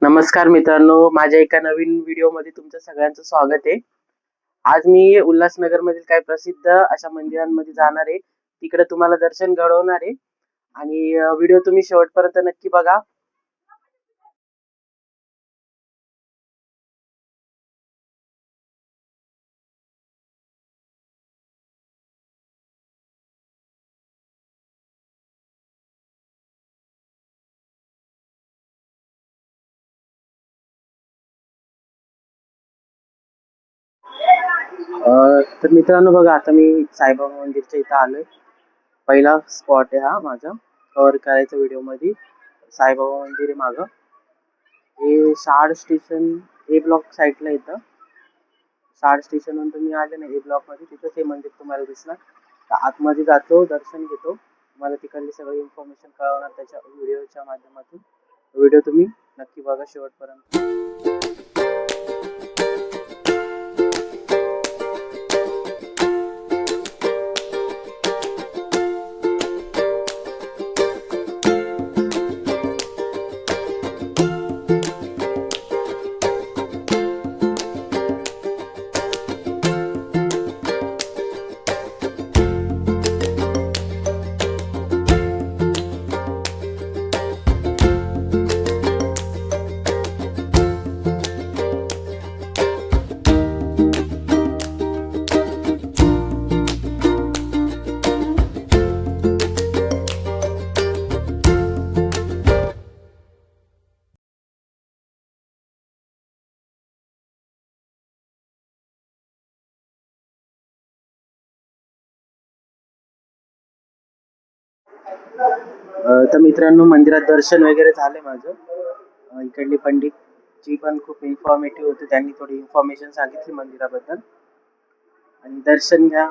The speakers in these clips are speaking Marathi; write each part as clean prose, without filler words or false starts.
नमस्कार मित्रांनो, माझ्या एका नवीन व्हिडिओमध्ये तुमचं सगळ्यांचं स्वागत आहे. आज मी उल्हासनगरमधील काही प्रसिद्ध अशा मंदिरांमध्ये जाणार आहे. तिकडे तुम्हाला दर्शन घडवणार आहे आणि व्हिडिओ तुम्ही शेवटपर्यंत नक्की बघा. तर मित्रांनो बघा, आता मी साईबाबा मंदिरच्या इथं आलोय. पहिला स्पॉट आहे हा माझा कव्हर करायचा व्हिडिओमध्ये. साईबाबा मंदिर आहे मागं. हे शार्ड स्टेशन ए ब्लॉक साईडला येतं. शार्ड स्टेशनवरून तुम्ही आले ना ए ब्लॉकमध्ये, तिथंच हे मंदिर तुम्हाला दिसणार. तर आतमध्ये जातो, दर्शन घेतो. तुम्हाला तिकडली सगळी इन्फॉर्मेशन कळवणार त्याच्या व्हिडिओच्या माध्यमातून. व्हिडिओ तुम्ही नक्की बघा शेवटपर्यंत. तर मित्रांनो, मंदिरात दर्शन वगैरे झाले माझं. इकडली पंडित जी पण खूप इन्फॉर्मेटिव्ह होते, त्यांनी थोडी इन्फॉर्मेशन सांगितली मंदिराबद्दल. आणि दर्शन घ्या.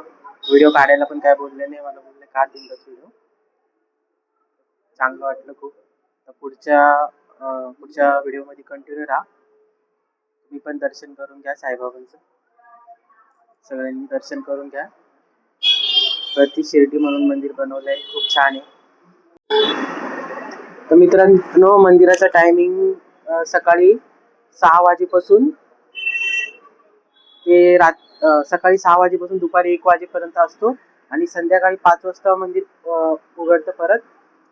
व्हिडिओ काढायला पण काय बोलले नाही, मला बोलले काढ तुमचा व्हिडिओ. चांगलं वाटलं खूप. तर पुढच्या व्हिडिओमध्ये कंटिन्यू राहा. तुम्ही पण दर्शन करून घ्या साईबाबांचं. सगळ्यांनी दर्शन करून घ्या. प्रति शिर्डी म्हणून मंदिर बनवलंय, खूप छान आहे. तर मित्रांनो, मंदिराचा टायमिंग सकाळी 6 वाजेपासून ते सकाळी 6 वाजेपासून दुपारी 1 वाजेपर्यंत असतो आणि संध्याकाळी 5 वाजता मंदिर उघडतं परत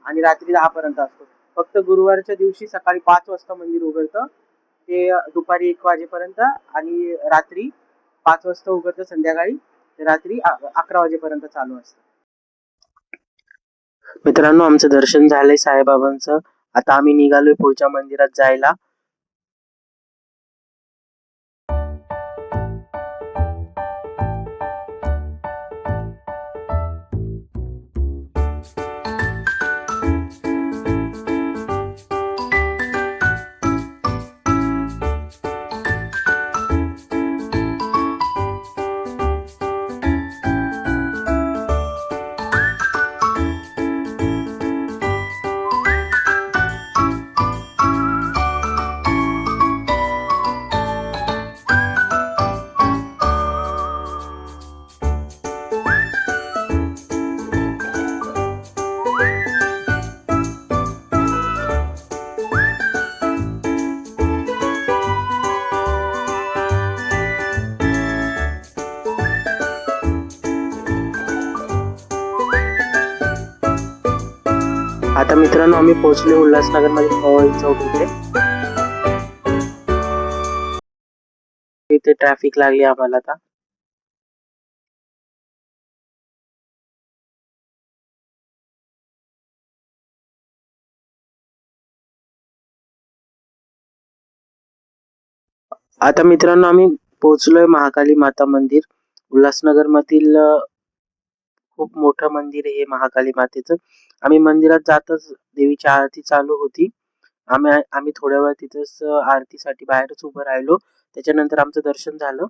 आणि रात्री 10 पर्यंत असतो. फक्त गुरुवारच्या दिवशी सकाळी 5 वाजता मंदिर उघडतं, ते दुपारी 1 वाजेपर्यंत आणि रात्री 5 वाजता उघडतं संध्याकाळी, ते रात्री 11 वाजेपर्यंत चालू असतं. मित्रांनो, आमचं दर्शन झालंय साईबाबांचं. आता आम्ही निघालोय पुढच्या मंदिरात जायला. आता मित्रांनो, आम्ही पोहोचलो उल्हासनगर मध्ये पवई चौक इथे. इथे ट्रॅफिक लागली आम्हाला आता. आता मित्रांनो, आम्ही पोहोचलोय महाकाली माता मंदिर. उल्हासनगर मधील खूप मोठं मंदिर आहे हे महाकाली मातेचं. आम्ही मंदिरात जातच देवीची आरती चालू होती. आम्ही थोड्या वेळ तिथेच आरतीसाठी बाहेरच उभं राहिलो. त्याच्यानंतर आमचं दर्शन झालं.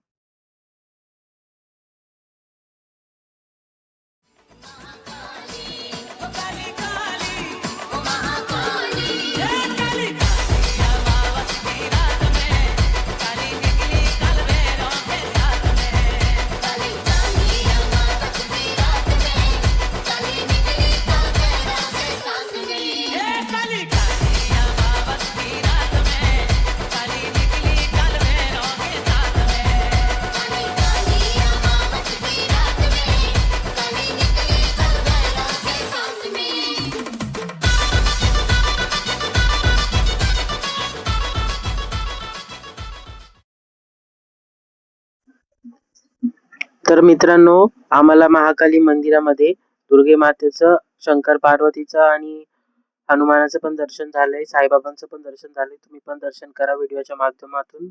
तर मित्रांनो, आम्हाला महाकाली मंदिरामध्ये दुर्गे मातेचं, शंकर पार्वतीचं आणि हनुमानाचं पण दर्शन झालंय, साईबाबांचं पण दर्शन झालंय. तुम्ही पण दर्शन करा व्हिडिओच्या माध्यमातून.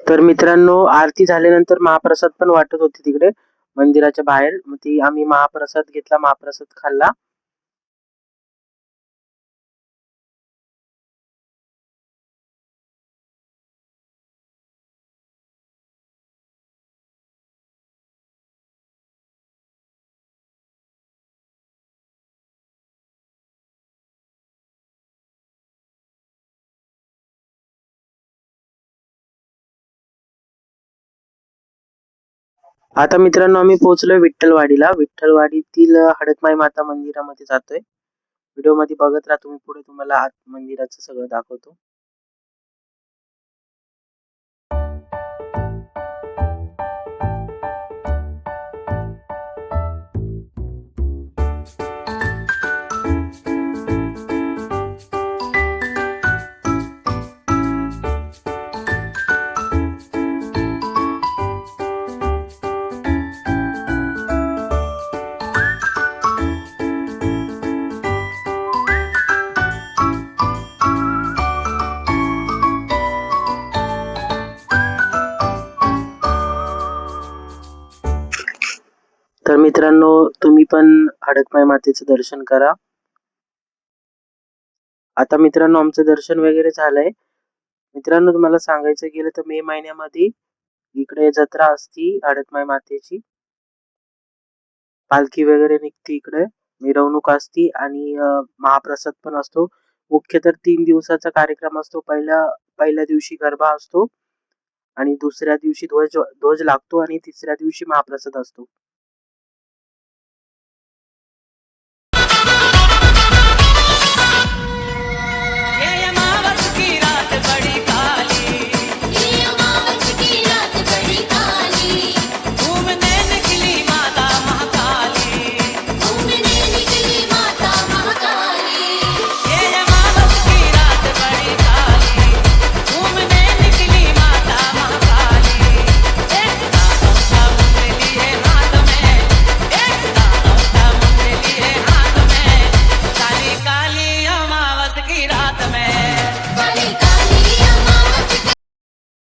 तर मित्रांनो, आरती झाल्यानंतर महाप्रसाद पण वाटत होती तिकडे मंदिराच्या बाहेर. मग ती आम्ही महाप्रसाद घेतला, महाप्रसाद खाल्ला. आता मित्रांनो, आम्ही पोहोचलोय विठ्ठलवाडीला. विठ्ठलवाडीतील हडकमाई माता मंदिरामध्ये जातोय. व्हिडिओ मध्ये बघत राहा तुम्ही, पुढे तुम्हाला आत मंदिराचं सगळं दाखवतो. तर मित्रांनो, तुम्ही पण हडकमाई मातेचं दर्शन करा. आता मित्रांनो, आमचं दर्शन वगैरे झालंय. मित्रांनो, तुम्हाला सांगायचं गेलं तर मे महिन्यामध्ये इकडे जत्रा असती हडकमाई मातेची. पालखी वगैरे निघते इकडे, मिरवणूक असती आणि महाप्रसाद पण असतो. मुख्य तर 3 दिवसाचा कार्यक्रम असतो. पहिल्या दिवशी गरबा असतो आणि दुसऱ्या दिवशी ध्वज लागतो आणि तिसऱ्या दिवशी महाप्रसाद असतो.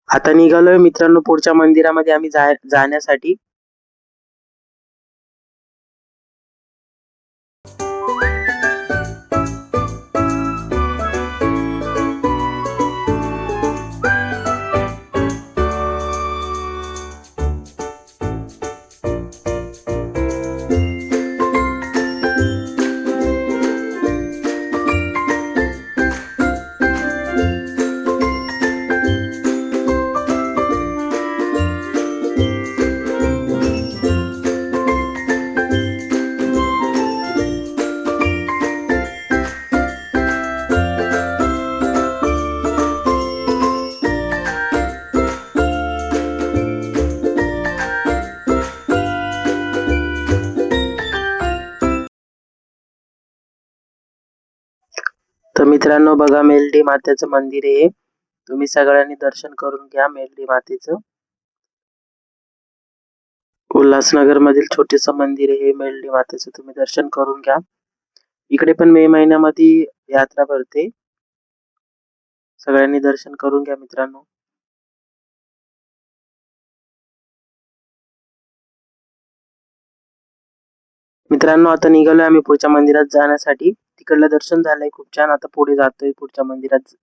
आता निघालोय मित्रांनो पुढच्या मंदिरामध्ये आम्ही जाण्यासाठी. तर मित्रांनो बघा, मेलडी मातेचं मंदिर आहे. तुम्ही सगळ्यांनी दर्शन करून घ्या मेलडी मातेचं. उल्हासनगर मधील छोटेस मंदिर आहे मेलडी मातेचं, तुम्ही दर्शन करून घ्या. इकडे पण मे महिन्यामध्ये यात्रा भरते, सगळ्यांनी दर्शन करून घ्या मित्रांनो. मित्रांनो, आता निघालोय आम्ही पुढच्या मंदिरात जाण्यासाठी. तिकडलं दर्शन झालंय खूप छान. आता पुढे जातोय पुढच्या मंदिरात.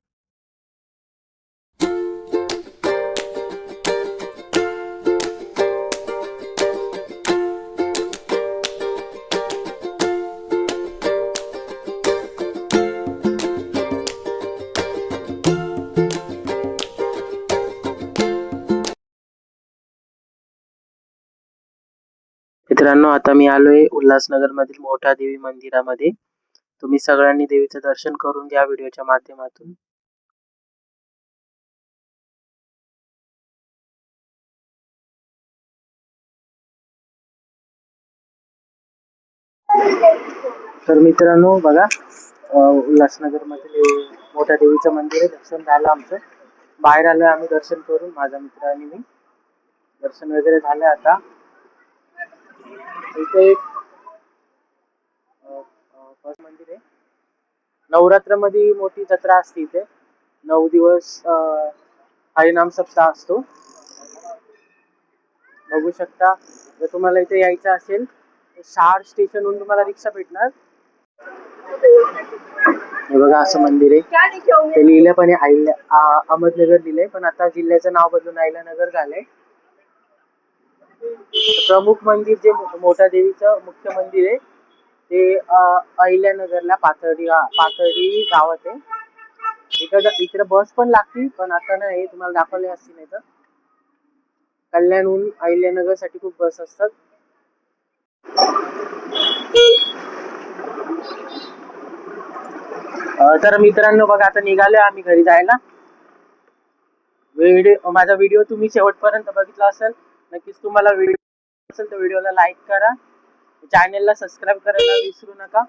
मित्रांनो, आता मी आलोय उल्हासनगर मधील मोठा देवी मंदिरामध्ये. तुम्ही सगळ्यांनी देवीचं दर्शन करून घ्या व्हिडिओच्या माध्यमातून. तर मित्रांनो बघा, उल्हासनगर मध्ये मोठ्या देवीचं मंदिर आहे. दर्शन झालं आमचं, बाहेर आलोय आम्ही दर्शन करून, माझा मित्र आणि मी. दर्शन वगैरे झालं. आता इथे एक मंदिर आहे. नवरात्रमध्ये मोठी जत्रा असते इथे. 9 दिवस हरिनाम सप्ताह असतो. बघू शकता. जर तुम्हाला इथे यायचं असेल तर शार्ड स्टेशनहून तुम्हाला रिक्षा भेटणार. हे बघा असं मंदिर आहे. ते लिहिलं पण आहे अहमदनगर लिहिलंय, पण आता जिल्ह्याचं नाव बदलून अहिल्यानगर झालंय. प्रमुख मंदिर जे मोठ्या देवीचं मुख्य मंदिर आहे ते अहिल्यानगरला पाथर्डी गावात आहे. इकडे बस पण लागती, पण आता नाही, तुम्हाला दाखवले असतील नाही तर. कल्याणहून अहिल्यानगर साठी खूप बस असतात. तर मित्रांनो बघा, आता निघालोय आम्ही घरी जायला. माझा व्हिडिओ तुम्ही शेवटपर्यंत बघितला असेल, नक्कीच तुम्हाला व्हिडिओ असेल तर व्हिडिओला लाईक करा, चॅनलला सबस्क्राईब करायला विसरू नका.